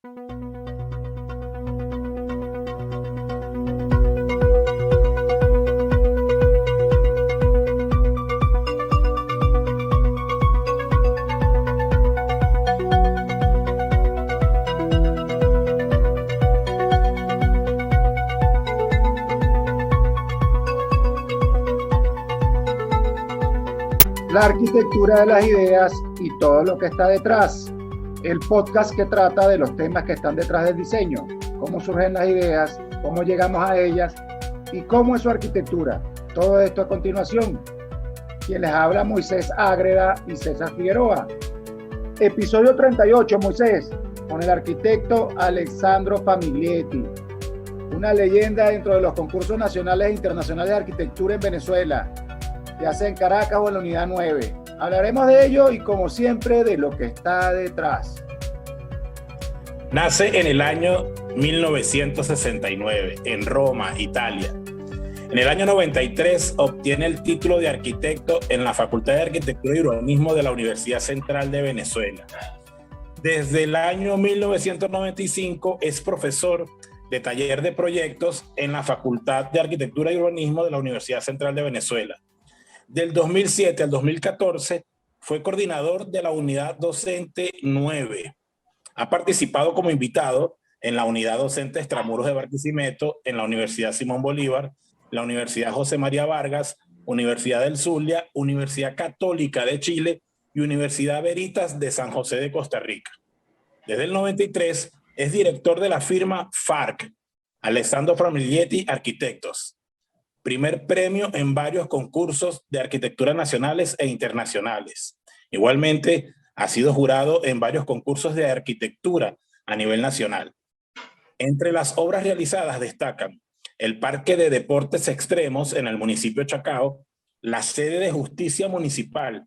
La arquitectura de las ideas y todo lo que está detrás. El podcast que trata de los temas que están detrás del diseño, cómo surgen las ideas, cómo llegamos a ellas y cómo es su arquitectura. Todo esto a continuación. Quien les habla, Moisés Ágreda y César Figueroa. Episodio 38, Moisés, con el arquitecto Alessandro Famiglietti, una leyenda dentro de los concursos nacionales e internacionales de arquitectura en Venezuela, ya sea en Caracas o en la Unidad 9. Hablaremos de ello y, como siempre, de lo que está detrás. Nace en el año 1969 en Roma, Italia. En el año 93 obtiene el título de arquitecto en la Facultad de Arquitectura y Urbanismo de la Universidad Central de Venezuela. Desde el año 1995 es profesor de taller de proyectos en la Facultad de Arquitectura y Urbanismo de la Universidad Central de Venezuela. Del 2007 al 2014 fue coordinador de la unidad docente 9. Ha participado como invitado en la unidad docente Extramuros de Barquisimeto, en la Universidad Simón Bolívar, la Universidad José María Vargas, Universidad del Zulia, Universidad Católica de Chile y Universidad Veritas de San José de Costa Rica. Desde el 93 es director de la firma FARC, Alessandro Famiglietti Arquitectos. Primer premio en varios concursos de arquitectura nacionales e internacionales. Igualmente, ha sido jurado en varios concursos de arquitectura a nivel nacional. Entre las obras realizadas destacan el Parque de Deportes Extremos en el municipio de Chacao, la sede de Justicia Municipal,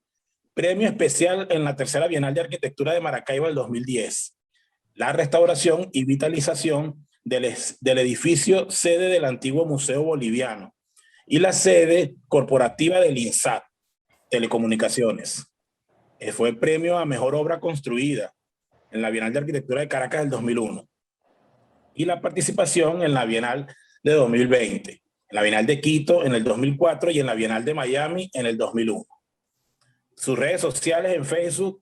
premio especial en la tercera Bienal de Arquitectura de Maracaibo del 2010, la restauración y vitalización del edificio sede del antiguo Museo Boliviano, y la sede corporativa del INSAT, Telecomunicaciones. Fue premio a Mejor Obra Construida en la Bienal de Arquitectura de Caracas del 2001 y la participación en la Bienal de 2020, en la Bienal de Quito en el 2004 y en la Bienal de Miami en el 2001. Sus redes sociales en Facebook,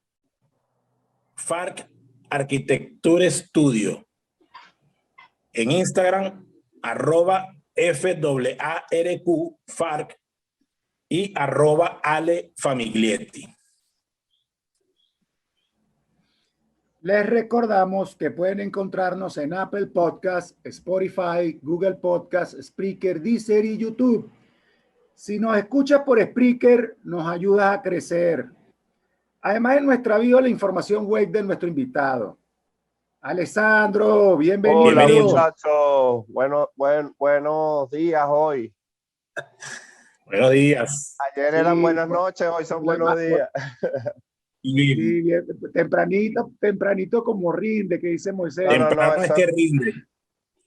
FARC Architecture Studio. En Instagram, @FARQ FARC y @Ale Famiglietti. Les recordamos que pueden encontrarnos en Apple Podcasts, Spotify, Google Podcasts, Spreaker, Deezer y YouTube. Si nos escuchas por Spreaker, nos ayudas a crecer. Además, en nuestra bio la información web de nuestro invitado. Alessandro, bienvenido. Hola, muchachos. Buenos días hoy. Buenos días. Ayer eran buenas noches, hoy son buenos días. Sí, tempranito como rinde, que dice Moisés. Temprano es que rinde.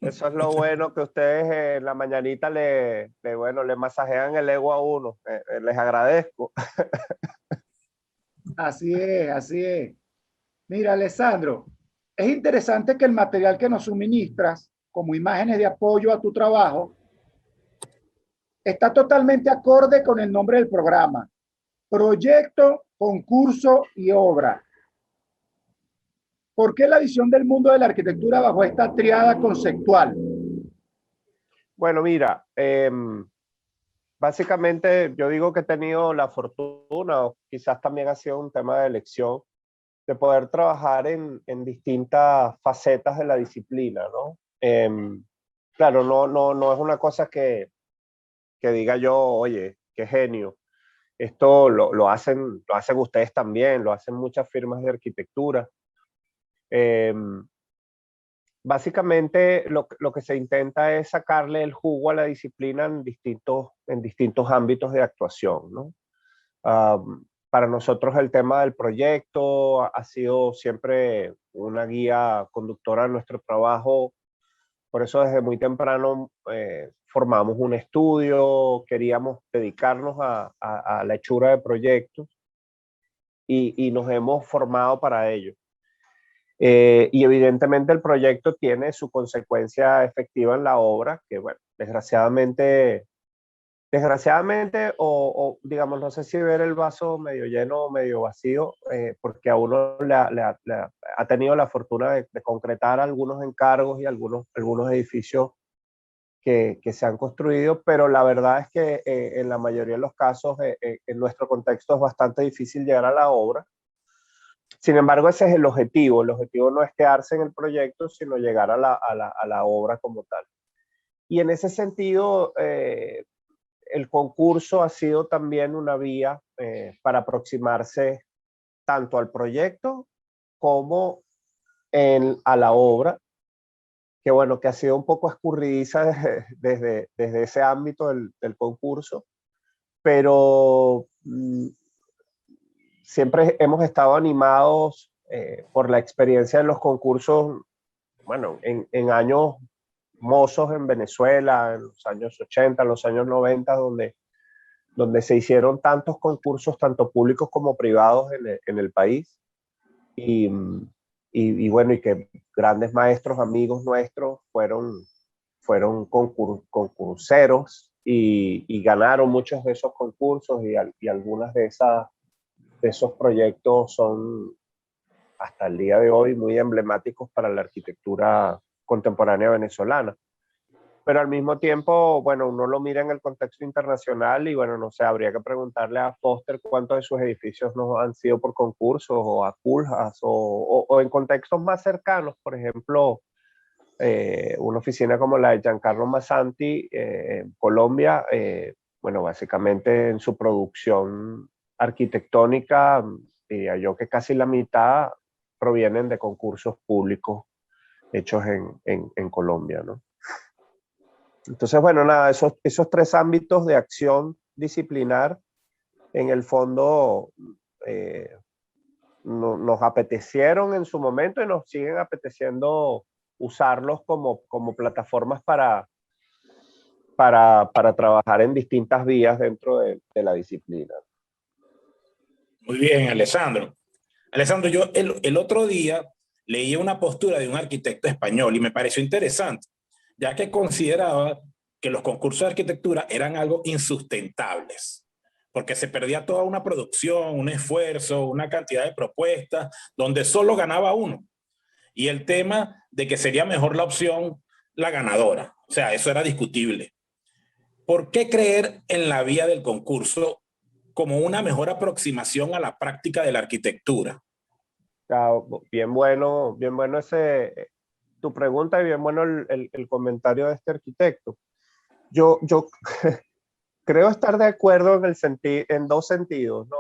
Eso es lo bueno, que ustedes en la mañanita le masajean el ego a uno. Les agradezco. Así es, así es. Mira, Alessandro, es interesante que el material que nos suministras como imágenes de apoyo a tu trabajo está totalmente acorde con el nombre del programa: Proyecto, Concurso y Obra. ¿Por qué la visión del mundo de la arquitectura bajo esta triada conceptual? Bueno, mira, básicamente yo digo que he tenido la fortuna, o quizás también ha sido un tema de elección, de poder trabajar en distintas facetas de la disciplina, ¿no? Claro, no es una cosa que diga yo, oye, qué genio. Esto lo hacen ustedes también, lo hacen muchas firmas de arquitectura. Básicamente lo que se intenta es sacarle el jugo a la disciplina en distintos ámbitos de actuación, ¿no? Para nosotros el tema del proyecto ha sido siempre una guía conductora de nuestro trabajo. Por eso desde muy temprano formamos un estudio, queríamos dedicarnos a la hechura de proyectos y nos hemos formado para ello. Y evidentemente el proyecto tiene su consecuencia efectiva en la obra, que bueno, desgraciadamente o digamos, no sé si ver el vaso medio lleno o medio vacío, porque a uno ha tenido la fortuna de concretar algunos encargos y algunos edificios que se han construido, pero la verdad es que en la mayoría de los casos, en nuestro contexto es bastante difícil llegar a la obra. Sin embargo, ese es el objetivo. El objetivo no es quedarse en el proyecto, sino llegar a la obra como tal. Y en ese sentido, el concurso ha sido también una vía para aproximarse tanto al proyecto como a la obra, que bueno, que ha sido un poco escurridiza desde ese ámbito del concurso, pero siempre hemos estado animados por la experiencia de los concursos, bueno, en años mozos en Venezuela, en los años 80, en los años 90, donde se hicieron tantos concursos, tanto públicos como privados en el país. Y bueno, y que grandes maestros, amigos nuestros, fueron concurseros y ganaron muchos de esos concursos y algunas de esos proyectos son hasta el día de hoy muy emblemáticos para la arquitectura contemporánea venezolana. Pero al mismo tiempo, bueno, uno lo mira en el contexto internacional y bueno, no sé, habría que preguntarle a Foster cuántos de sus edificios no han sido por concursos o a Culhas o en contextos más cercanos, por ejemplo, una oficina como la de Giancarlo Massanti en Colombia, bueno, básicamente en su producción arquitectónica, diría yo que casi la mitad provienen de concursos públicos hechos en Colombia, ¿no? Entonces, bueno, nada, esos tres ámbitos de acción disciplinar, en el fondo, nos apetecieron en su momento y nos siguen apeteciendo usarlos como plataformas para trabajar en distintas vías dentro de la disciplina. Muy bien, Alessandro. Alessandro, yo el otro día leí una postura de un arquitecto español y me pareció interesante, ya que consideraba que los concursos de arquitectura eran algo insustentables, porque se perdía toda una producción, un esfuerzo, una cantidad de propuestas, donde solo ganaba uno. Y el tema de que sería mejor la opción, la ganadora. O sea, eso era discutible. ¿Por qué creer en la vía del concurso como una mejor aproximación a la práctica de la arquitectura? Bien bueno tu pregunta y bien bueno el comentario de este arquitecto. Yo creo estar de acuerdo en dos sentidos, ¿no?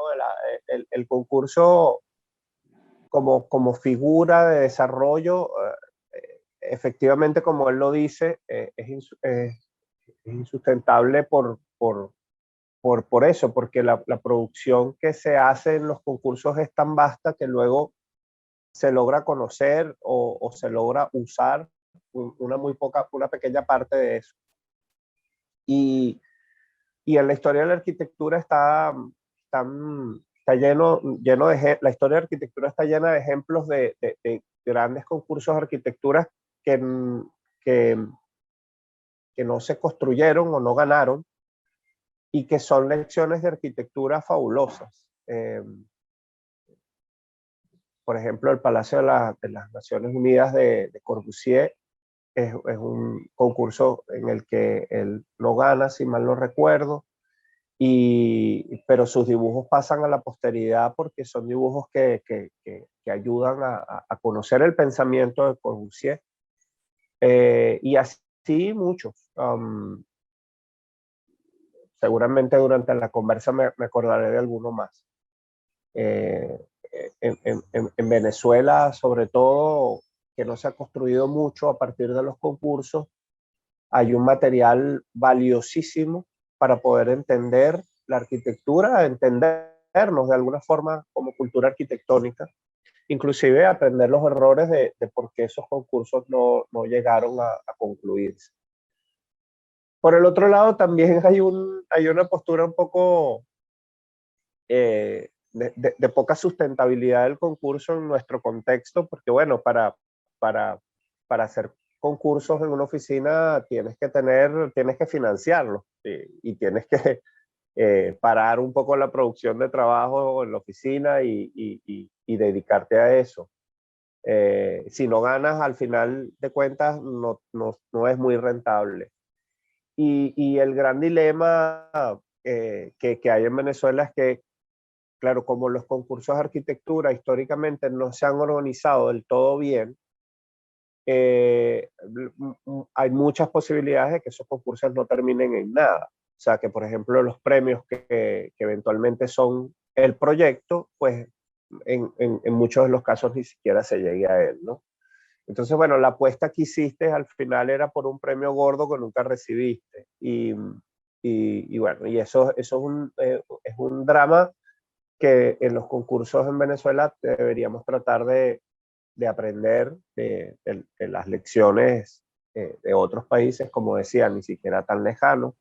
El concurso como figura de desarrollo, efectivamente, como él lo dice, es insustentable por eso, porque la producción que se hace en los concursos es tan vasta que luego se logra conocer o se logra usar una pequeña parte de eso. Y en la historia de la arquitectura está lleno la historia de la arquitectura está llena de ejemplos de grandes concursos de arquitectura que, que, que no se construyeron o no ganaron y que son lecciones de arquitectura fabulosas. Por ejemplo, el Palacio de las Naciones Unidas de Corbusier es un concurso en el que él no gana, si mal no recuerdo, pero sus dibujos pasan a la posteridad porque son dibujos que ayudan a conocer el pensamiento de Corbusier. Y así muchos. Seguramente durante la conversa me acordaré de alguno más. En Venezuela, sobre todo, que no se ha construido mucho a partir de los concursos, hay un material valiosísimo para poder entender la arquitectura, entendernos de alguna forma como cultura arquitectónica, inclusive aprender los errores de por qué esos concursos no llegaron a concluirse. Por el otro lado, también hay una postura un poco de poca sustentabilidad del concurso en nuestro contexto, porque bueno, para hacer concursos en una oficina tienes que financiarlos y tienes que parar un poco la producción de trabajo en la oficina y dedicarte a eso. Si no ganas, al final de cuentas, no es muy rentable. Y el gran dilema que hay en Venezuela es que, claro, como los concursos de arquitectura históricamente no se han organizado del todo bien, hay muchas posibilidades de que esos concursos no terminen en nada. O sea, que por ejemplo los premios que eventualmente son el proyecto, pues en muchos de los casos ni siquiera se llegue a él, ¿no? Entonces, bueno, la apuesta que hiciste al final era por un premio gordo que nunca recibiste. Y bueno, y eso es un drama que en los concursos en Venezuela deberíamos tratar de aprender de las lecciones de otros países, como decía, ni siquiera tan lejanos.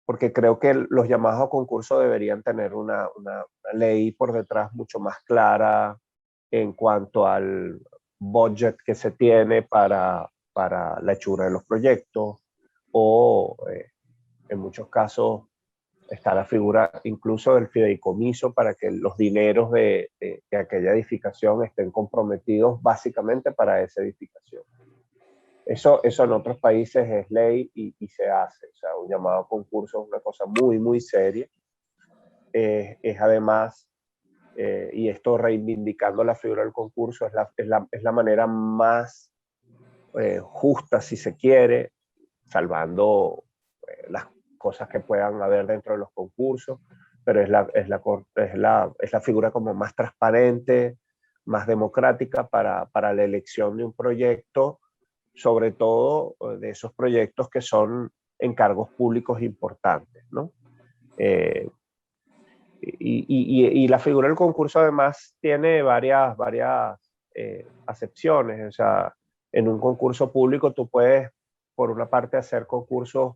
Porque creo que los llamados a concurso deberían tener una ley por detrás mucho más clara en cuanto al budget que se tiene para la hechura de los proyectos, o en muchos casos está la figura incluso del fideicomiso para que los dineros de aquella edificación estén comprometidos básicamente para esa edificación. Eso en otros países es ley y se hace. O sea, un llamado a concurso es una cosa muy, muy seria. Es además, y esto reivindicando la figura del concurso, es la manera más justa, si se quiere, salvando las cosas que puedan haber dentro de los concursos, pero es la figura como más transparente, más democrática para la elección de un proyecto, sobre todo de esos proyectos que son encargos públicos importantes, ¿no? Y la figura del concurso además tiene varias acepciones. O sea, en un concurso público tú puedes, por una parte, hacer concursos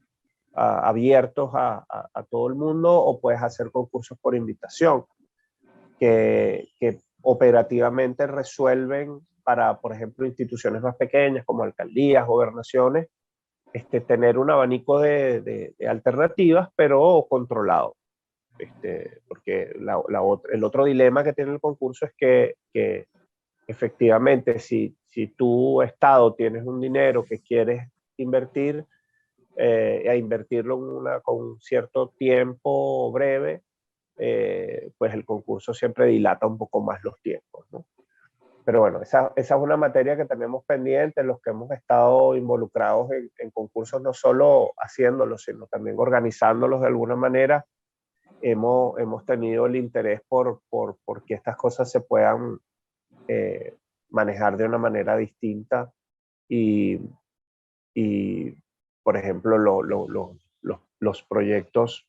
abiertos a todo el mundo, o puedes hacer concursos por invitación, que operativamente resuelven para, por ejemplo, instituciones más pequeñas como alcaldías, gobernaciones, tener un abanico de alternativas, pero controlado. Porque el otro dilema que tiene el concurso es que efectivamente si tu Estado tienes un dinero que quieres invertir, a invertirlo con cierto tiempo breve, pues el concurso siempre dilata un poco más los tiempos, ¿no? Pero bueno, esa es una materia que tenemos pendiente, los que hemos estado involucrados en concursos, no solo haciéndolos, sino también organizándolos de alguna manera. Hemos tenido el interés por que estas cosas se puedan manejar de una manera distinta y por ejemplo, los proyectos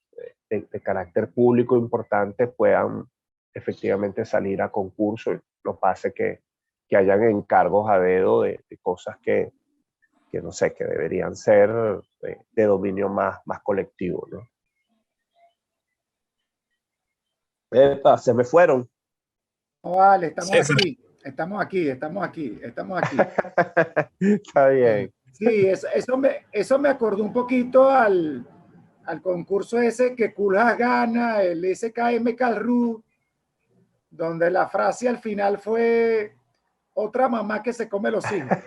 de carácter público importantes puedan efectivamente salir a concurso, y no pase que hayan encargos a dedo de cosas que no sé, que deberían ser de dominio más colectivo, ¿no? Epa, se me fueron. No, vale, estamos César. aquí, estamos aquí, estamos aquí, estamos aquí. Está bien. Sí, eso me acordó un poquito al concurso ese que Culjas gana, el SKM Calru, donde la frase al final fue otra mamá que se come los hijos.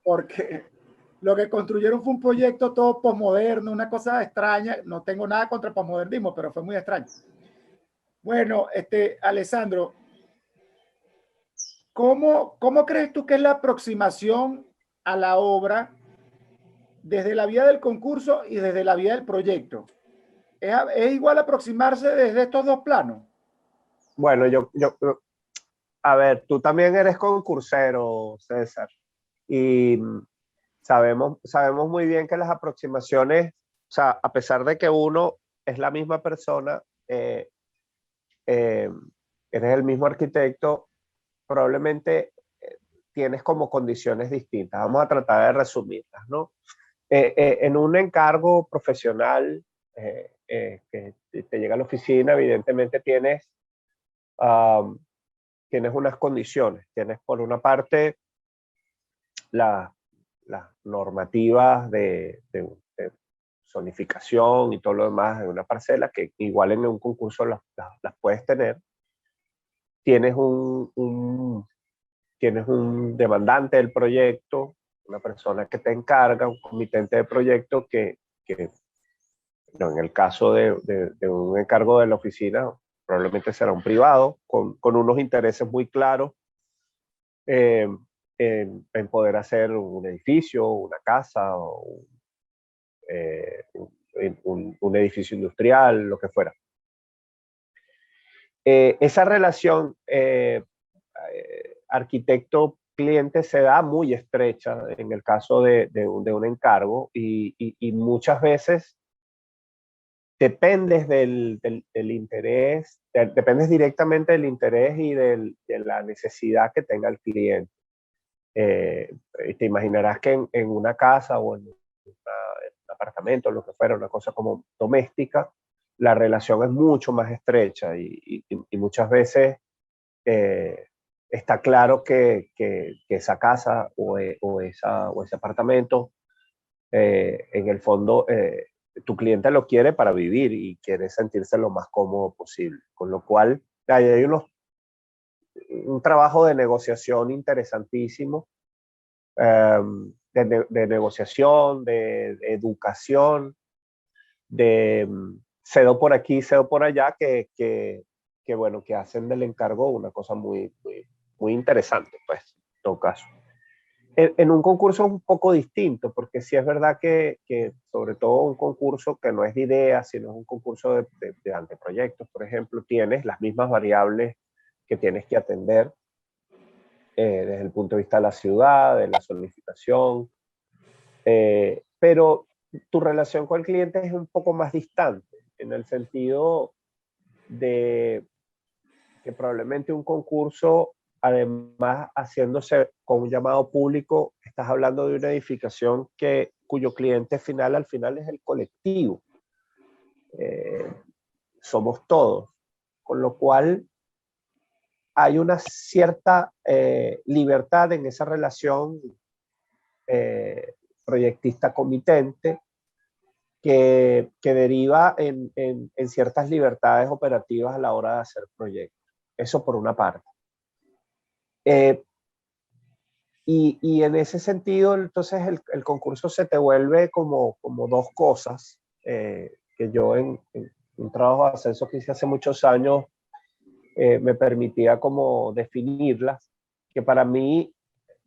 Porque lo que construyeron fue un proyecto todo posmoderno, una cosa extraña. No tengo nada contra el posmodernismo, pero fue muy extraño. Bueno, Alessandro, ¿cómo crees tú que es la aproximación a la obra desde la vía del concurso y desde la vía del proyecto? ¿Es igual aproximarse desde estos dos planos? Bueno, a ver, tú también eres concursero, César, y sabemos muy bien que las aproximaciones, o sea, a pesar de que uno es la misma persona, eres el mismo arquitecto, probablemente tienes como condiciones distintas. Vamos a tratar de resumirlas, ¿no? En un encargo profesional, que te llega a la oficina, evidentemente tienes unas condiciones. Tienes por una parte las normativas de zonificación y todo lo demás de una parcela, que igual en un concurso las puedes tener. Tienes tienes un demandante del proyecto, una persona que te encarga, un comitente de proyecto que no, en el caso de un encargo de la oficina, probablemente será un privado con unos intereses muy claros eh, en poder hacer un edificio, una casa, o un edificio industrial, lo que fuera. Esa relación arquitecto-cliente se da muy estrecha en el caso de un encargo y muchas veces dependes del interés, dependes directamente del interés y de la necesidad que tenga el cliente. Te imaginarás que en una casa o en un apartamento, lo que fuera, una cosa como doméstica, la relación es mucho más estrecha y muchas veces está claro que esa casa o ese apartamento, en el fondo, tu cliente lo quiere para vivir y quiere sentirse lo más cómodo posible. Con lo cual, hay un trabajo de negociación interesantísimo, de negociación, de educación, de cedo por aquí, cedo por allá, bueno, que hacen del encargo una cosa muy, muy, muy interesante, pues, en todo caso. En un concurso es un poco distinto, porque sí es verdad que sobre todo un concurso que no es de ideas, sino es un concurso de anteproyectos, por ejemplo, tienes las mismas variables que tienes que atender desde el punto de vista de la ciudad, de la zonificación, pero tu relación con el cliente es un poco más distante, en el sentido de que probablemente un concurso, además haciéndose con un llamado público, estás hablando de una edificación cuyo cliente final al final es el colectivo. Somos todos. Con lo cual hay una cierta libertad en esa relación proyectista-comitente que deriva en ciertas libertades operativas a la hora de hacer proyectos. Eso por una parte. Y en ese sentido, entonces el concurso se te vuelve como dos cosas que yo en un trabajo de ascenso que hice hace muchos años me permitía como definirlas, que para mí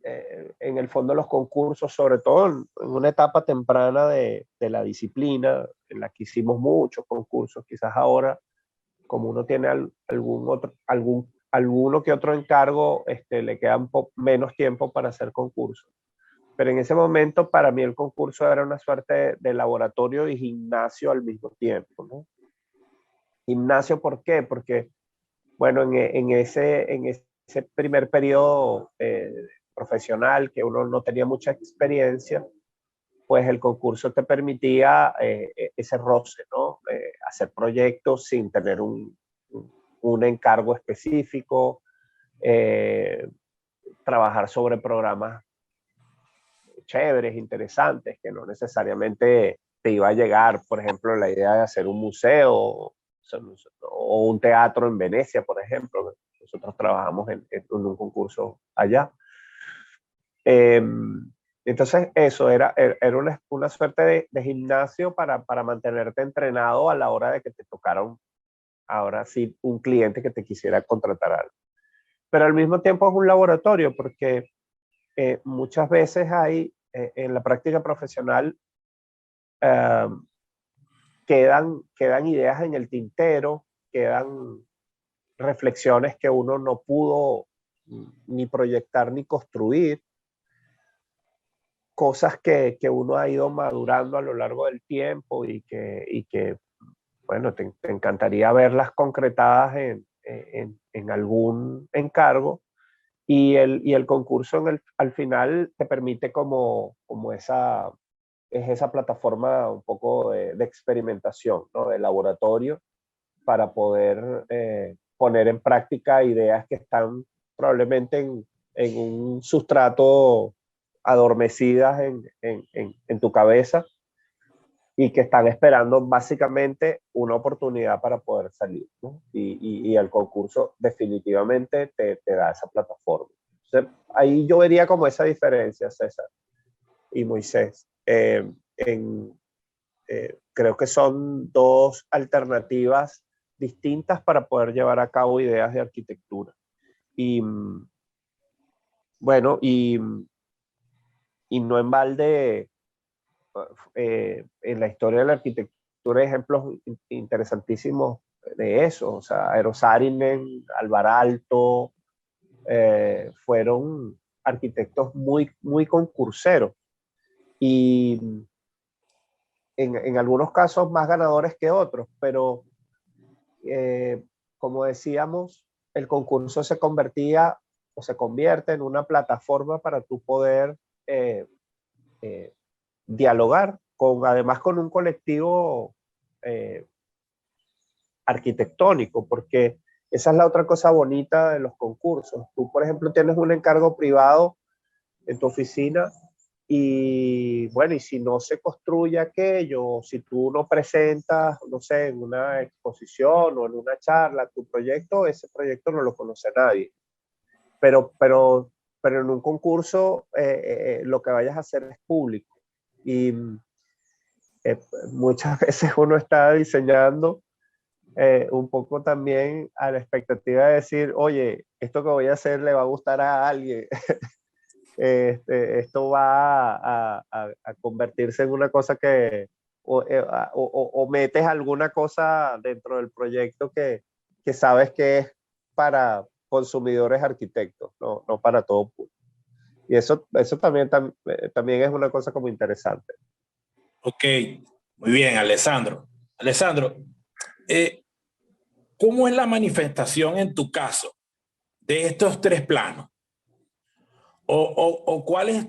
en el fondo los concursos, sobre todo en una etapa temprana de la disciplina, en la que hicimos muchos concursos, quizás ahora, como uno tiene alguno que otro encargo, le queda menos tiempo para hacer concursos. Pero en ese momento, para mí el concurso era una suerte de laboratorio y gimnasio al mismo tiempo, ¿no? Gimnasio, ¿por qué? Porque, bueno, en ese primer periodo profesional, que uno no tenía mucha experiencia, pues el concurso te permitía ese roce, ¿no? Hacer proyectos sin tener un encargo específico, trabajar sobre programas chéveres, interesantes, que no necesariamente te iba a llegar, por ejemplo, la idea de hacer un museo o un teatro en Venecia, por ejemplo. Nosotros trabajamos en un concurso allá. Entonces eso era una suerte de gimnasio para mantenerte entrenado a la hora de que te tocara ahora sí un cliente que te quisiera contratar algo. Pero al mismo tiempo es un laboratorio porque muchas veces hay en la práctica profesional quedan ideas en el tintero, quedan reflexiones que uno no pudo ni proyectar ni construir, cosas que uno ha ido madurando a lo largo del tiempo y que bueno, te encantaría verlas concretadas en algún encargo, y el concurso al final te permite como esa es esa plataforma un poco de experimentación, ¿no? De laboratorio, para poder poner en práctica ideas que están probablemente en un sustrato adormecidas en tu cabeza y que están esperando básicamente una oportunidad para poder salir, ¿no? Y el concurso definitivamente te da esa plataforma. Entonces, ahí yo vería como esa diferencia, César y Moisés. Creo que son dos alternativas distintas para poder llevar a cabo ideas de arquitectura. Y bueno, y no en balde, en la historia de la arquitectura hay ejemplos interesantísimos de eso. O sea, Eero Saarinen, Alvar Aalto, fueron arquitectos muy concurseros. Y en algunos casos más ganadores que otros, pero como decíamos, el concurso se convertía o se convierte en una plataforma para tú poder dialogar además con un colectivo arquitectónico, porque esa es la otra cosa bonita de los concursos. Tú, por ejemplo, tienes un encargo privado en tu oficina y bueno, y si no se construye aquello, si tú no presentas, no sé, en una exposición o en una charla tu proyecto, ese proyecto no lo conoce nadie. Pero en un concurso lo que vayas a hacer es público. Y muchas veces uno está diseñando un poco también a la expectativa de decir, oye, esto que voy a hacer le va a gustar a alguien. Esto va a convertirse en una cosa que o metes alguna cosa dentro del proyecto que sabes que es para consumidores arquitectos, no para todo público. Y eso también es una cosa como interesante. Ok, muy bien, Alessandro. Alessandro, ¿cómo es la manifestación en tu caso de estos tres planos? ¿O cuál es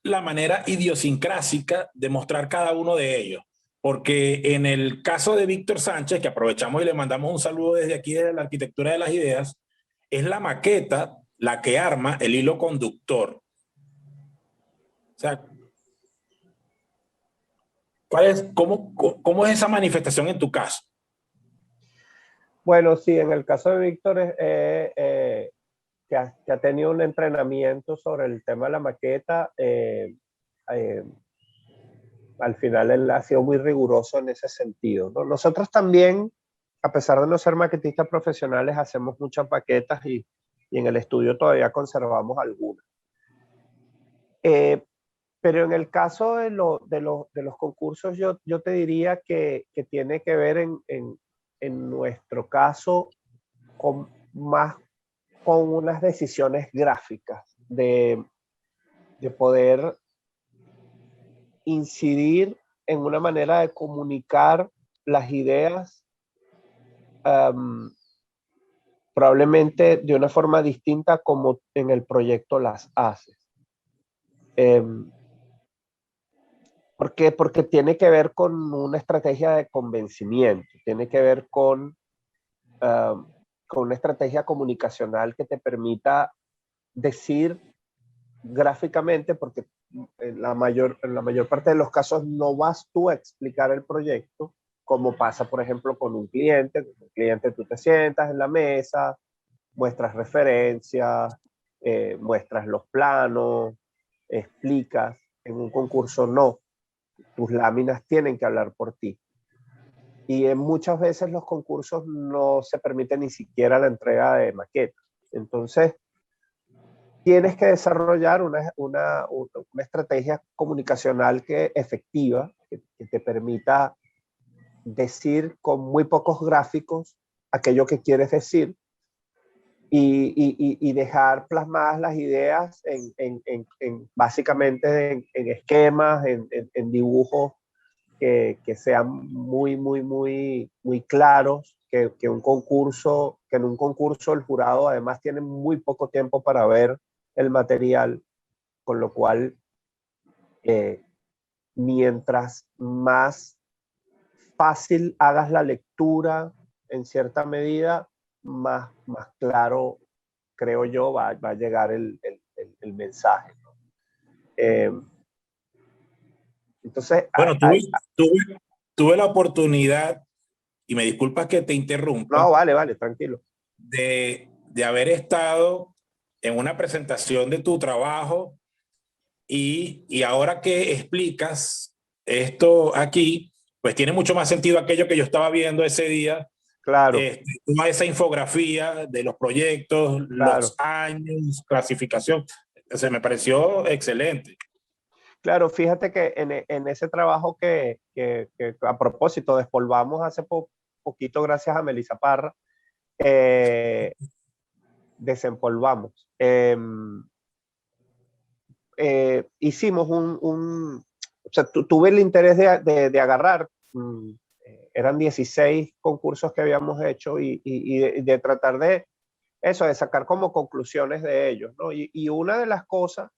la manera idiosincrásica de mostrar cada uno de ellos? Porque en el caso de Víctor Sánchez, que aprovechamos y le mandamos un saludo desde aquí, de la Arquitectura de las Ideas, es la maqueta la que arma el hilo conductor. O sea, ¿cómo es esa manifestación en tu caso? Bueno, sí, en el caso de Víctor, que ha tenido un entrenamiento sobre el tema de la maqueta, al final él ha sido muy riguroso en ese sentido, ¿no? Nosotros también, a pesar de no ser maquetistas profesionales, hacemos muchas maquetas y en el estudio todavía conservamos algunas. Pero en el caso de los concursos, yo te diría que tiene que ver en nuestro caso más con unas decisiones gráficas de poder incidir en una manera de comunicar las ideas probablemente de una forma distinta como en el proyecto las haces. ¿Por qué? Porque tiene que ver con una estrategia de convencimiento, tiene que ver con una estrategia comunicacional que te permita decir gráficamente, porque en la mayor parte de los casos no vas tú a explicar el proyecto, como pasa, por ejemplo, con un cliente. Con un cliente tú te sientas en la mesa, muestras referencias, muestras los planos, explicas. En un concurso no. Tus láminas tienen que hablar por ti. Y muchas veces los concursos no se permite ni siquiera la entrega de maquetas. Entonces, tienes que desarrollar una estrategia comunicacional efectiva, que te permita decir con muy pocos gráficos aquello que quieres decir y dejar plasmadas las ideas básicamente en esquemas, en dibujos que sean muy claros, que en un concurso el jurado además tiene muy poco tiempo para ver el material, con lo cual mientras más fácil hagas la lectura, en cierta medida, más claro, creo yo, va a llegar el mensaje, ¿no? Entonces, Bueno, tuve la oportunidad, y me disculpas que te no, interrumpa, vale, tranquilo. de haber estado en una presentación de tu trabajo y ahora que explicas esto aquí, pues tiene mucho más sentido aquello que yo estaba viendo ese día, Claro, toda esa infografía de los proyectos, los claro. años, clasificación, se me pareció excelente. Claro, fíjate que en ese trabajo que a propósito despolvamos hace poquito gracias a Melissa Parra, desempolvamos. Hicimos o sea, tuve el interés de agarrar, eran 16 concursos que habíamos hecho y de tratar de eso, de sacar como conclusiones de ellos, ¿no? Y una de las cosas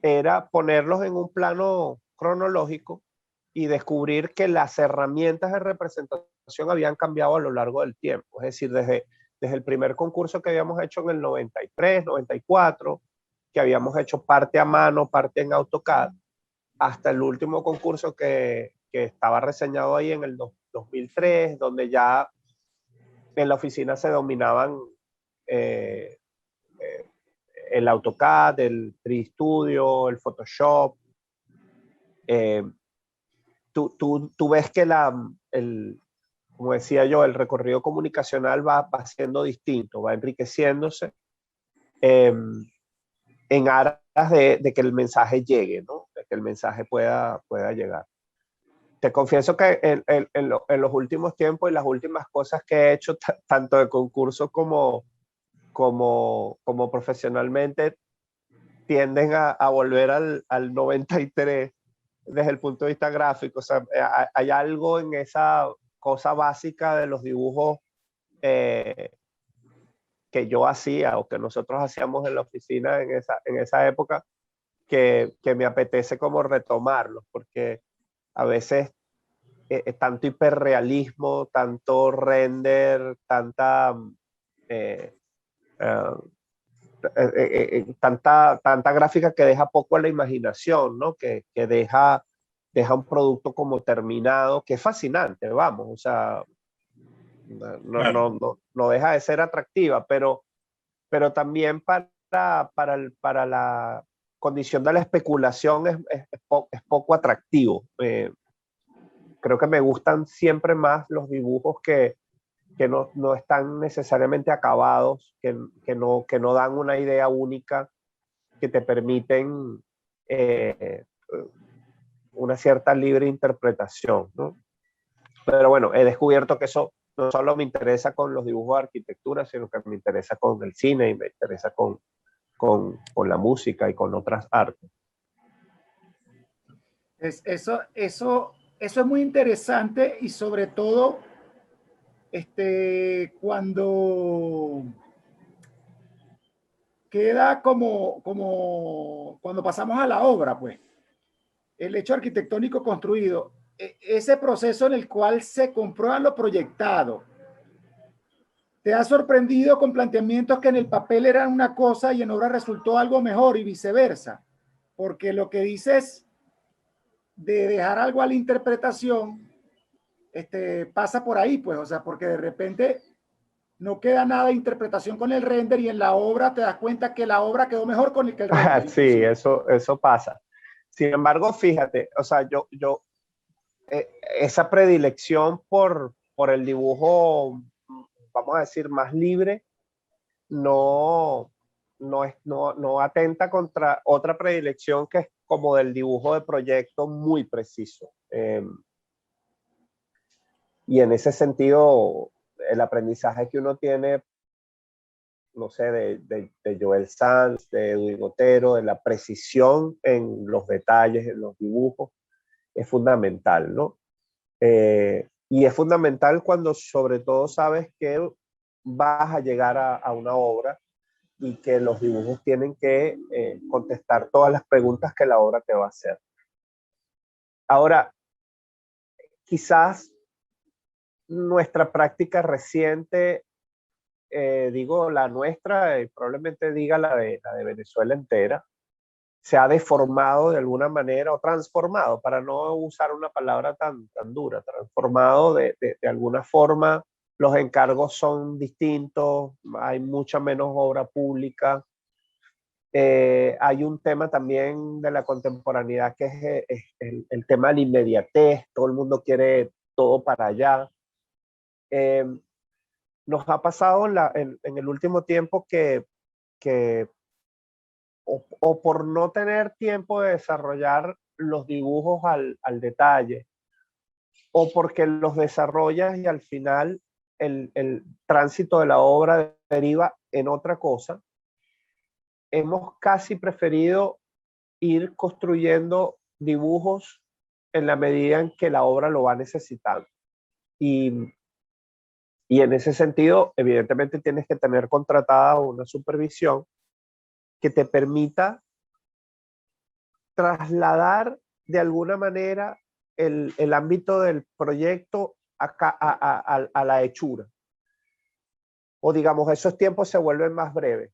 era ponerlos en un plano cronológico y descubrir que las herramientas de representación habían cambiado a lo largo del tiempo. Es decir, desde el primer concurso que habíamos hecho en el 93, 94, que habíamos hecho parte a mano, parte en AutoCAD, hasta el último concurso que estaba reseñado ahí en el 2003, donde ya en la oficina se dominaban eh, el AutoCAD, el 3D Studio, el Photoshop. Eh, tú ves que como decía yo, el recorrido comunicacional va siendo distinto, va enriqueciéndose en aras de que el mensaje llegue, ¿no? De que el mensaje pueda llegar. Te confieso que en los últimos tiempos y las últimas cosas que he hecho, tanto de concurso como profesionalmente, tienden a volver al 93 desde el punto de vista gráfico. O sea, hay algo en esa cosa básica de los dibujos que yo hacía o que nosotros hacíamos en la oficina en esa época que me apetece como retomarlos, porque a veces tanto hiperrealismo, tanto render, tanta gráfica que deja poco a la imaginación, ¿no? Que deja un producto como terminado, que es fascinante, vamos, o sea, Claro. no deja de ser atractiva, pero también para la condición de la especulación es poco atractivo. Creo que me gustan siempre más los dibujos que no están necesariamente acabados, que no dan una idea única, que te permiten una cierta libre interpretación, ¿no? Pero bueno, he descubierto que eso no solo me interesa con los dibujos de arquitectura, sino que me interesa con el cine y me interesa con la música y con otras artes. Eso es muy interesante y sobre todo cuando queda como cuando pasamos a la obra, pues, el hecho arquitectónico construido, ese proceso en el cual se comprueba lo proyectado. ¿Te ha sorprendido con planteamientos que en el papel eran una cosa y en obra resultó algo mejor y viceversa? Porque lo que dices de dejar algo a la interpretación pasa por ahí, pues, o sea, porque de repente no queda nada de interpretación con el render y en la obra te das cuenta que la obra quedó mejor con el que el render. Sí, eso pasa. Sin embargo, fíjate, o sea, esa predilección por el dibujo, vamos a decir, más libre, no atenta contra otra predilección que es como del dibujo de proyecto muy preciso. Y en ese sentido, el aprendizaje que uno tiene, no sé, de Joel Sanz, de Edwin Otero, de la precisión en los detalles, en los dibujos, es fundamental, ¿no? Y es fundamental cuando sobre todo sabes que vas a llegar a una obra y que los dibujos tienen que contestar todas las preguntas que la obra te va a hacer. Ahora, quizás nuestra práctica reciente, digo la nuestra y probablemente diga la de Venezuela entera, se ha deformado de alguna manera o transformado, para no usar una palabra tan dura, transformado de alguna forma. Los encargos son distintos, hay mucha menos obra pública. Hay un tema también de la contemporaneidad que es el tema de la inmediatez, todo el mundo quiere todo para allá. Nos ha pasado en el último tiempo que o por no tener tiempo de desarrollar los dibujos al detalle, o porque los desarrollas y al final el tránsito de la obra deriva en otra cosa, hemos casi preferido ir construyendo dibujos en la medida en que la obra lo va necesitando. Y en ese sentido, evidentemente tienes que tener contratada una supervisión que te permita trasladar de alguna manera el ámbito del proyecto a la hechura. O digamos, esos tiempos se vuelven más breves.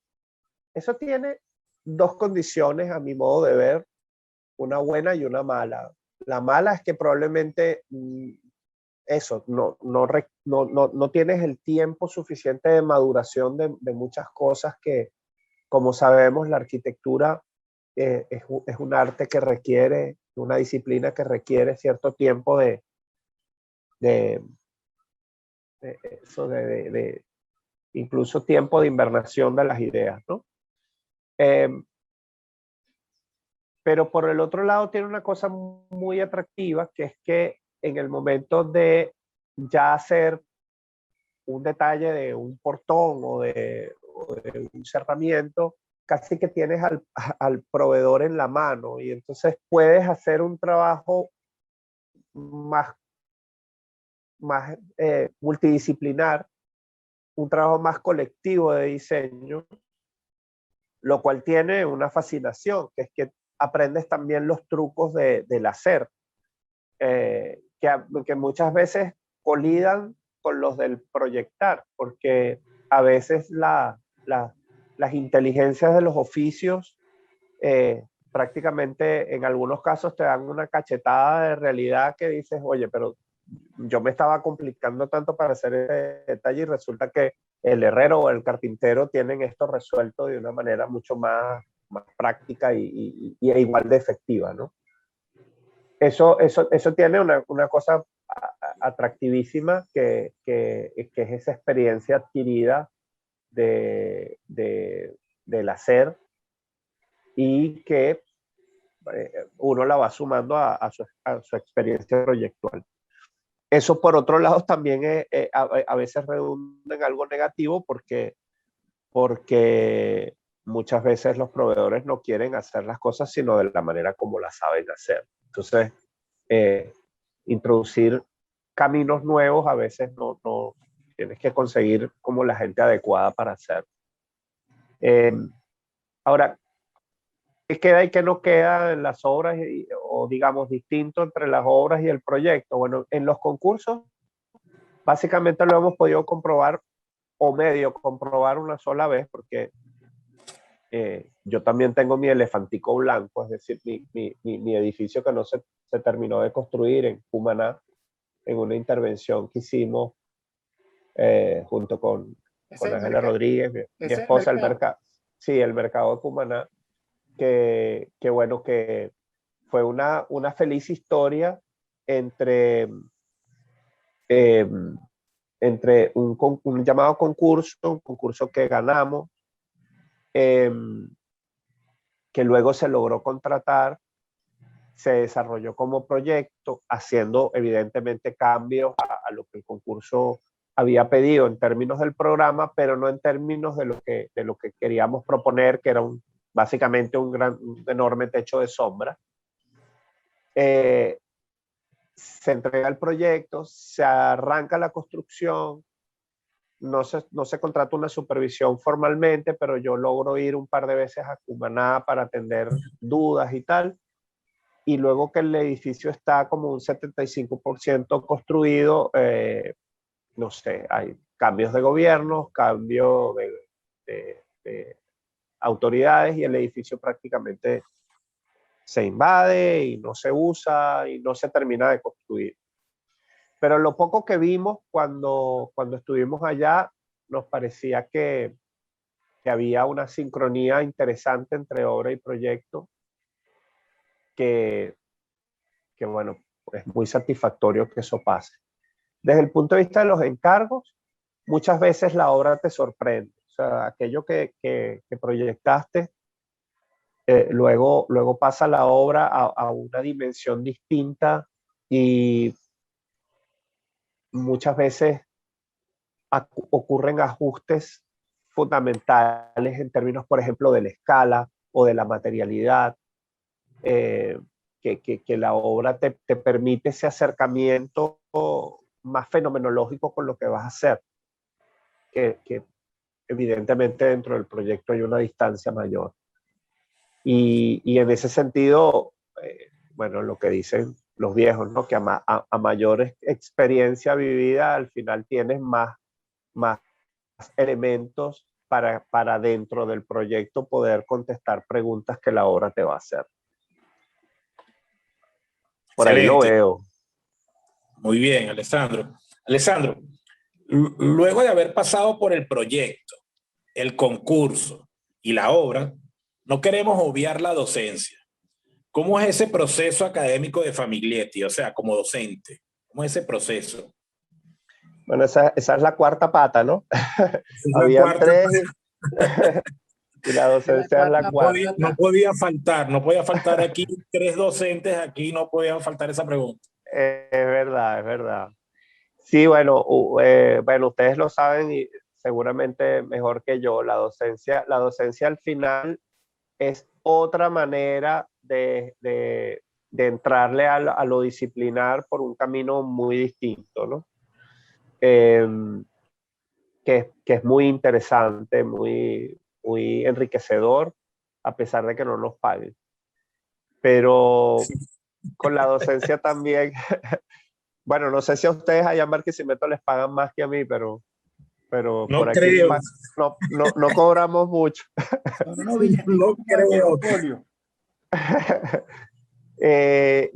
Eso tiene dos condiciones a mi modo de ver, una buena y una mala. La mala es que probablemente eso, no tienes el tiempo suficiente de maduración de muchas cosas que, como sabemos, la arquitectura es un arte que requiere, una disciplina que requiere cierto tiempo de incluso tiempo de invernación de las ideas, ¿no? Pero por el otro lado tiene una cosa muy atractiva, que es que en el momento de ya hacer un detalle de un portón o de un cerramiento, casi que tienes al proveedor en la mano y entonces puedes hacer un trabajo más multidisciplinar, un trabajo más colectivo de diseño, lo cual tiene una fascinación, que es que aprendes también los trucos del hacer, que muchas veces colidan con los del proyectar, porque a veces las inteligencias de los oficios prácticamente en algunos casos te dan una cachetada de realidad que dices, oye, pero yo me estaba complicando tanto para hacer ese detalle y resulta que el herrero o el carpintero tienen esto resuelto de una manera mucho más práctica y igual de efectiva, ¿no? Eso tiene una cosa atractivísima que es esa experiencia adquirida del hacer y que uno la va sumando a su experiencia proyectual. Eso, por otro lado, también a veces redunda en algo negativo porque muchas veces los proveedores no quieren hacer las cosas sino de la manera como las saben hacer. Entonces, introducir caminos nuevos a veces no tienes que conseguir como la gente adecuada para hacer. Ahora, ¿qué queda y qué no queda en las obras o digamos distinto entre las obras y el proyecto? Bueno, en los concursos básicamente lo hemos podido comprobar o medio comprobar una sola vez porque yo también tengo mi elefantico blanco, es decir, mi edificio que no se terminó de construir en Cumaná, en una intervención que hicimos junto con Ángela Rodríguez, mi esposa, el mercado. Sí, el mercado de Cumaná, que bueno, que fue una feliz historia entre un llamado concurso, un concurso que ganamos, que luego se logró contratar, se desarrolló como proyecto, haciendo evidentemente cambios a lo que el concurso había pedido en términos del programa, pero no en términos de lo que queríamos proponer, que era básicamente un enorme techo de sombra. Se entrega el proyecto, se arranca la construcción, no se contrata una supervisión formalmente, pero yo logro ir un par de veces a Cumaná para atender dudas y tal. y luego que el edificio está como un 75% construido, no sé, hay cambios de gobierno, cambio de autoridades y el edificio prácticamente se invade y no se usa y no se termina de construir. Pero lo poco que vimos cuando estuvimos allá, nos parecía que había una sincronía interesante entre obra y proyecto que bueno, es muy satisfactorio que eso pase. Desde el punto de vista de los encargos, muchas veces la obra te sorprende. O sea, aquello que proyectaste, luego pasa la obra a una dimensión distinta y muchas veces ocurren ajustes fundamentales en términos, por ejemplo, de la escala o de la materialidad, que la obra te permite ese acercamiento más fenomenológico con lo que vas a hacer, que evidentemente dentro del proyecto hay una distancia mayor. Y en ese sentido, bueno, lo que dicen los viejos, ¿no? Que a mayor experiencia vivida, al final tienes más elementos para dentro del proyecto poder contestar preguntas que la obra te va a hacer. Por ahí lo veo. Muy bien, Alessandro. Alessandro, luego de haber pasado por el proyecto, el concurso y la obra, no queremos obviar la docencia. ¿Cómo es ese proceso académico de Famiglietti? O sea, como docente, ¿cómo es ese proceso? Bueno, esa es la cuarta pata, ¿no? Habían tres y la docencia es la cuarta. No podía faltar aquí tres docentes, aquí no podía faltar esa pregunta. Es verdad, es verdad. Sí, bueno, bueno, ustedes lo saben y seguramente mejor que yo, la docencia al final es otra manera de entrarle a lo disciplinar por un camino muy distinto, ¿no? Que es muy interesante, muy enriquecedor, a pesar de que no nos paguen. Pero con la docencia también, bueno, no sé si a ustedes allá en Barquisimeto les pagan más que a mí, pero No por aquí creo. no cobramos mucho. No creo.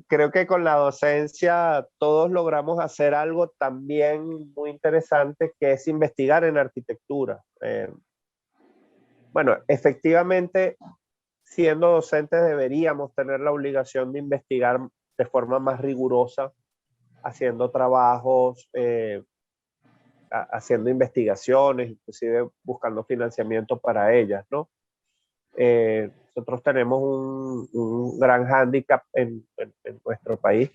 Creo que con la docencia todos logramos hacer algo también muy interesante, que es investigar en arquitectura. Bueno, efectivamente, siendo docentes deberíamos tener la obligación de investigar de forma más rigurosa, haciendo trabajos, haciendo investigaciones, inclusive buscando financiamiento para ellas, ¿no? Nosotros tenemos un gran hándicap en nuestro país,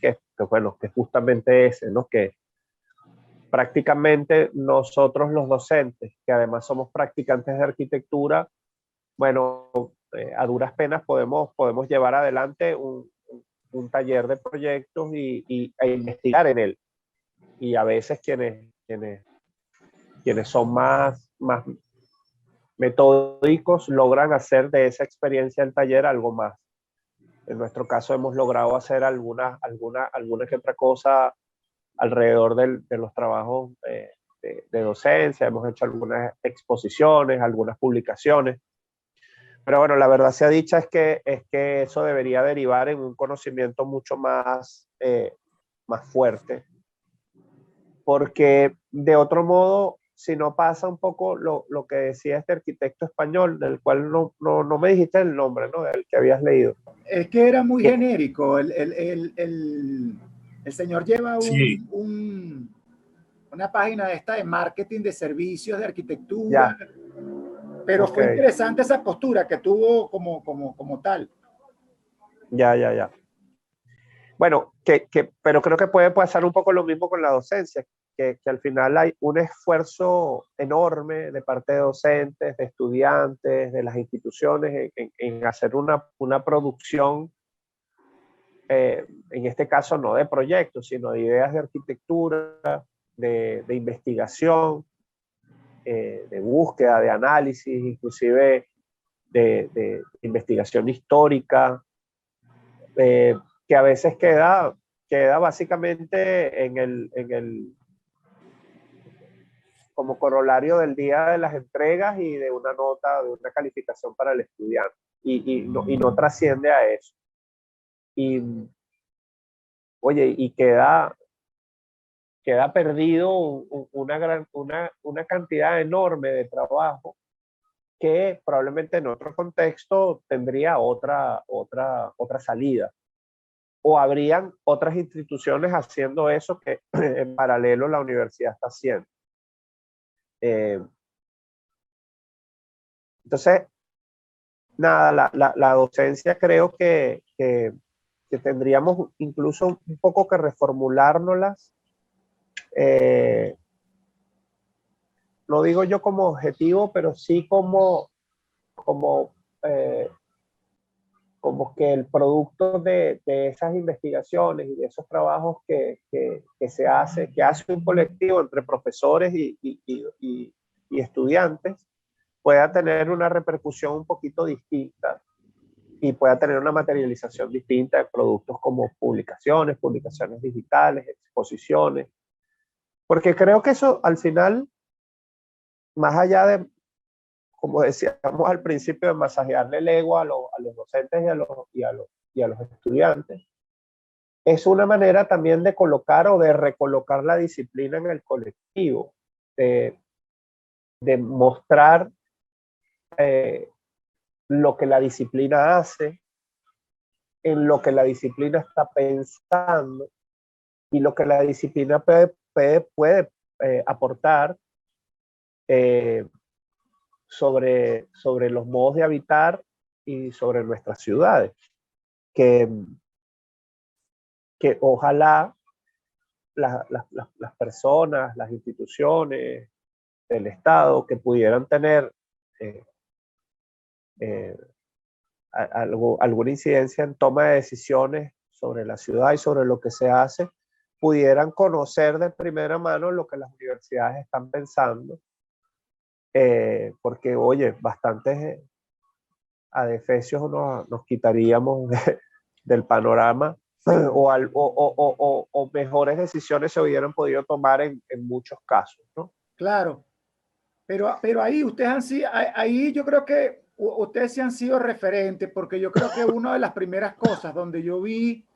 bueno, que es justamente ese, ¿no? Que prácticamente nosotros los docentes, que además somos practicantes de arquitectura, bueno, a duras penas podemos llevar adelante un taller de proyectos e investigar en él. Y a veces quienes son más metódicos logran hacer de esa experiencia del taller algo más. En nuestro caso hemos logrado hacer alguna que otra cosa alrededor de los trabajos de docencia, hemos hecho algunas exposiciones, algunas publicaciones. Pero bueno, la verdad sea dicha es que eso debería derivar en un conocimiento mucho más fuerte. Porque de otro modo, si no pasa un poco lo que decía este arquitecto español, del cual no me dijiste el nombre, ¿no? Del que habías leído. Es que era muy genérico. El señor lleva una página esta de marketing de servicios de arquitectura. Ya. Pero fue interesante esa postura que tuvo como tal. Ya. Bueno, pero creo que puede pasar un poco lo mismo con la docencia, que al final hay un esfuerzo enorme de parte de docentes, de estudiantes, de las instituciones en hacer una producción, en este caso no de proyectos, sino de ideas de arquitectura, de investigación, de búsqueda, de análisis, inclusive de investigación histórica, que a veces queda básicamente como corolario del día de las entregas y de una nota, de una calificación para el estudiante, y no trasciende a eso. Y, oye, y queda perdido una cantidad enorme de trabajo que probablemente en otro contexto tendría otra salida. O habrían otras instituciones haciendo eso que en paralelo la universidad está haciendo. Entonces, nada, la docencia creo que tendríamos incluso un poco que reformulárnoslas. No digo yo como objetivo, pero sí como que el producto de esas investigaciones y de esos trabajos que hace un colectivo entre profesores y estudiantes, pueda tener una repercusión un poquito distinta y pueda tener una materialización distinta de productos como publicaciones digitales, exposiciones, porque creo que eso al final, más allá de, como decíamos al principio, de masajearle el ego a los docentes y a los estudiantes, es una manera también de colocar o de recolocar la disciplina en el colectivo, de mostrar lo que la disciplina hace, en lo que la disciplina está pensando y lo que la disciplina puede aportar sobre los modos de habitar y sobre nuestras ciudades. Que ojalá las personas, las instituciones del Estado que pudieran tener alguna incidencia en toma de decisiones sobre la ciudad y sobre lo que se hace, pudieran conocer de primera mano lo que las universidades están pensando, porque, oye, bastantes adefesios nos quitaríamos del panorama, o mejores decisiones se hubieran podido tomar en muchos casos, ¿no? Claro, pero ahí ustedes ahí yo creo que ustedes sí han sido referentes, porque yo creo que una de las primeras cosas donde yo vi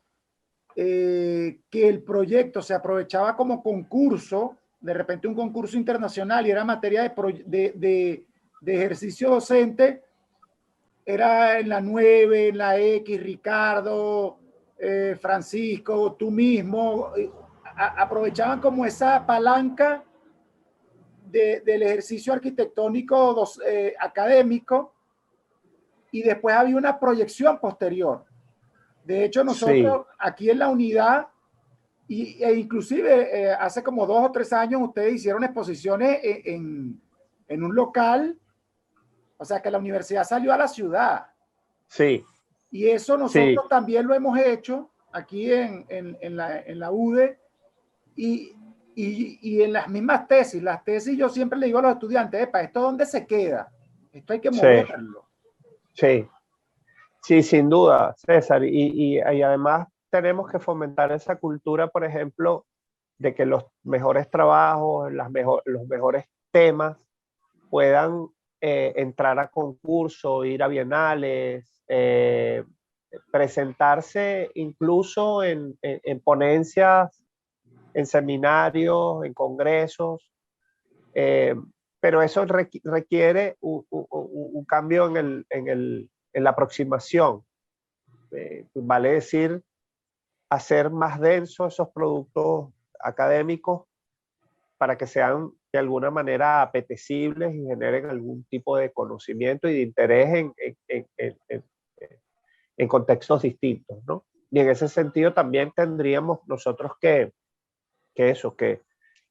que el proyecto se aprovechaba como concurso, de repente un concurso internacional, y era materia de ejercicio docente, era en la 9, en la X, Ricardo, Francisco, tú mismo, aprovechaban como esa palanca del ejercicio arquitectónico académico, y después había una proyección posterior. De hecho, nosotros aquí en la unidad, e inclusive hace como 2 o 3 años, ustedes hicieron exposiciones en un local, o sea que la universidad salió a la ciudad. Sí. Y eso nosotros también lo hemos hecho aquí en la UDE, y en las mismas tesis. Las tesis yo siempre le digo a los estudiantes, epa, ¿esto dónde se queda? Esto hay que moverlo. Sí, sin duda, César. Y además tenemos que fomentar esa cultura, por ejemplo, de que los mejores trabajos, los mejores temas puedan entrar a concurso, ir a bienales, presentarse incluso en ponencias, en seminarios, en congresos, pero eso requiere un cambio en la aproximación. Vale decir, hacer más densos esos productos académicos para que sean de alguna manera apetecibles y generen algún tipo de conocimiento y de interés en contextos distintos, ¿no? Y en ese sentido también tendríamos nosotros que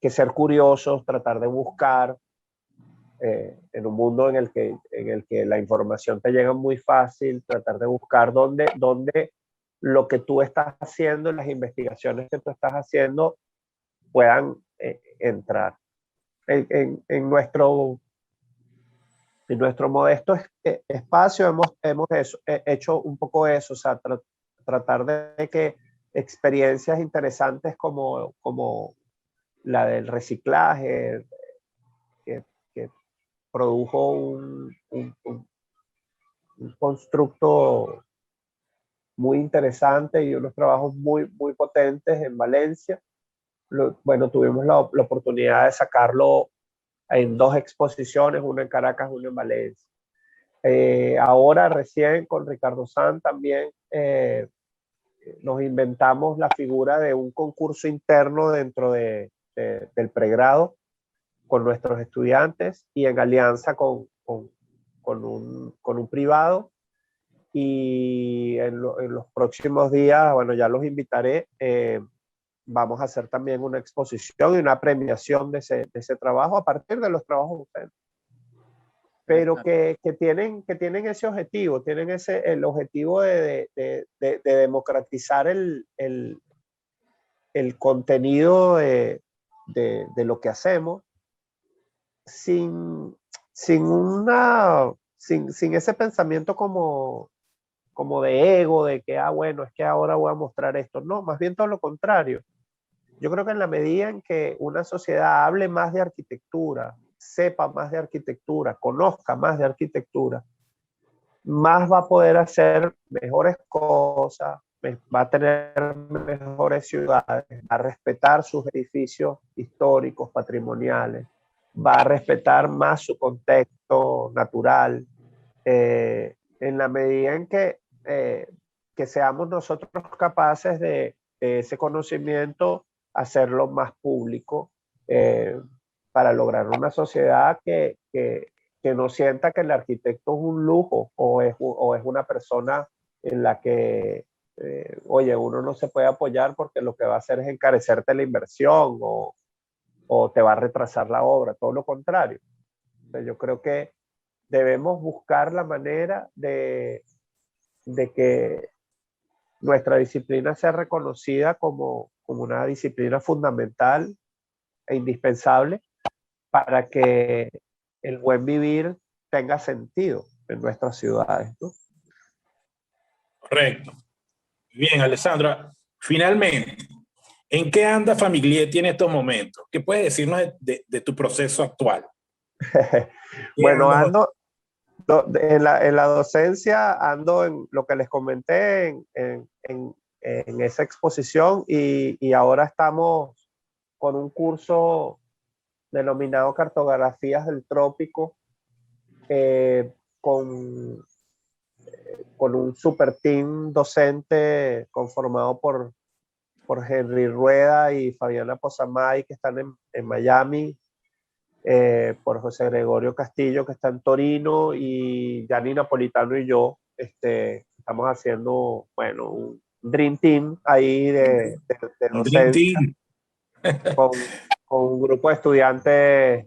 ser curiosos, tratar de buscar en un mundo en el que la información te llega muy fácil, tratar de buscar dónde lo que tú estás haciendo, las investigaciones que tú estás haciendo, puedan entrar. En nuestro modesto espacio hemos hecho un poco eso, o sea, tratar de que experiencias interesantes como la del reciclaje, que produjo un constructo muy interesante y unos trabajos muy, muy potentes en Valencia. Bueno, tuvimos la oportunidad de sacarlo en 2 exposiciones, una en Caracas, una en Valencia. Ahora recién con Ricardo Sanz también nos inventamos la figura de un concurso interno dentro del pregrado con nuestros estudiantes y en alianza con un privado. Y en los próximos días, bueno, ya los invitaré, vamos a hacer también una exposición y una premiación de ese trabajo a partir de los trabajos de ustedes. Pero que tienen ese objetivo, tienen el objetivo de democratizar el contenido de lo que hacemos sin ese pensamiento como de ego, de que, bueno, es que ahora voy a mostrar esto. No, más bien todo lo contrario. Yo creo que en la medida en que una sociedad hable más de arquitectura, sepa más de arquitectura, conozca más de arquitectura, más va a poder hacer mejores cosas, va a tener mejores ciudades, va a respetar sus edificios históricos, patrimoniales, va a respetar más su contexto natural, en la medida en que seamos nosotros capaces de ese conocimiento hacerlo más público, para lograr una sociedad que no sienta que el arquitecto es un lujo o es una persona en la que, oye, uno no se puede apoyar porque lo que va a hacer es encarecerte la inversión o te va a retrasar la obra, todo lo contrario. Entonces, yo creo que debemos buscar la manera de que nuestra disciplina sea reconocida como una disciplina fundamental e indispensable para que el buen vivir tenga sentido en nuestras ciudades, ¿no? Correcto. Bien, Alessandra, finalmente, ¿en qué anda Famiglietti en estos momentos? ¿Qué puedes decirnos de tu proceso actual? Bueno, ando en la docencia, ando en lo que les comenté en esa exposición y ahora estamos con un curso denominado Cartografías del Trópico, con un super team docente conformado por Henry Rueda y Fabiana Posamay, que están en Miami, por José Gregorio Castillo, que está en Torino, y Gianni Napolitano y yo estamos haciendo, bueno, un Dream Team ahí de docencia, con un grupo de estudiantes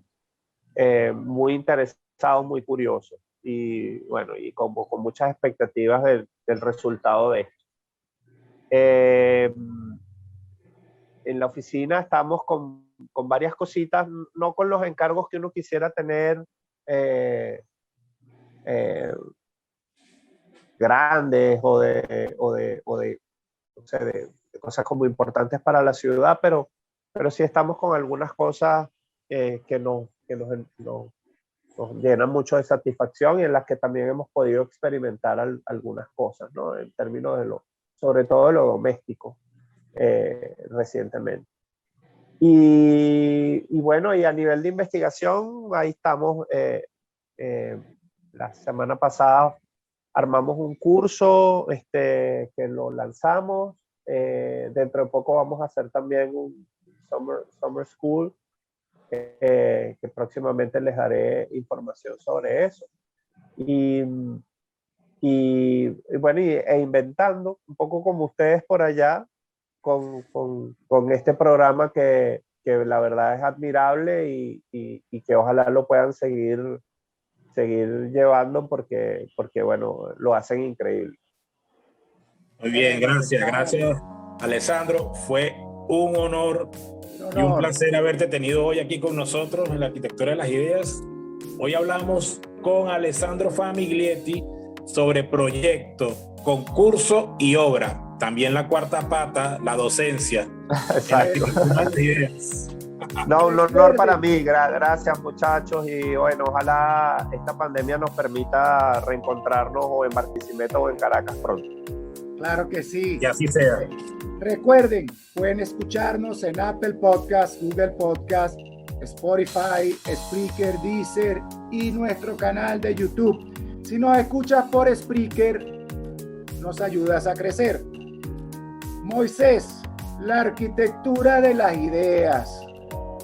muy interesados, muy curiosos, y bueno, y con muchas expectativas del resultado de esto. En la oficina estamos con varias cositas, no con los encargos que uno quisiera tener grandes o de cosas como importantes para la ciudad, pero sí estamos con algunas cosas que nos llenan mucho de satisfacción y en las que también hemos podido experimentar algunas cosas, ¿no? En términos sobre todo de lo doméstico, recientemente. Y bueno, y a nivel de investigación, ahí estamos. La semana pasada armamos un curso que lo lanzamos. Dentro de poco vamos a hacer también un summer school, que próximamente les daré información sobre eso. Y bueno, e inventando, un poco como ustedes por allá, con este programa que la verdad es admirable y que ojalá lo puedan seguir llevando porque bueno, lo hacen increíble. Muy bien, gracias Alessandro, fue un honor y un placer haberte tenido hoy aquí con nosotros en la Arquitectura de las Ideas. Hoy hablamos con Alessandro Famiglietti sobre proyecto, concurso y obra, también la cuarta pata, la docencia. Exacto. No, un honor para mí. Gracias, muchachos. Y bueno, ojalá esta pandemia nos permita reencontrarnos o en Barquisimeto o en Caracas pronto. Claro que sí. Que así sea. Recuerden, pueden escucharnos en Apple Podcast, Google Podcast, Spotify, Spreaker, Deezer y nuestro canal de YouTube. Si nos escuchas por Spreaker, nos ayudas a crecer. Moisés, la arquitectura de las ideas.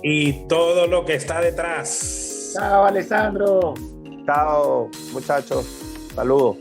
Y todo lo que está detrás. Chao, Alessandro. Chao, muchachos. Saludos.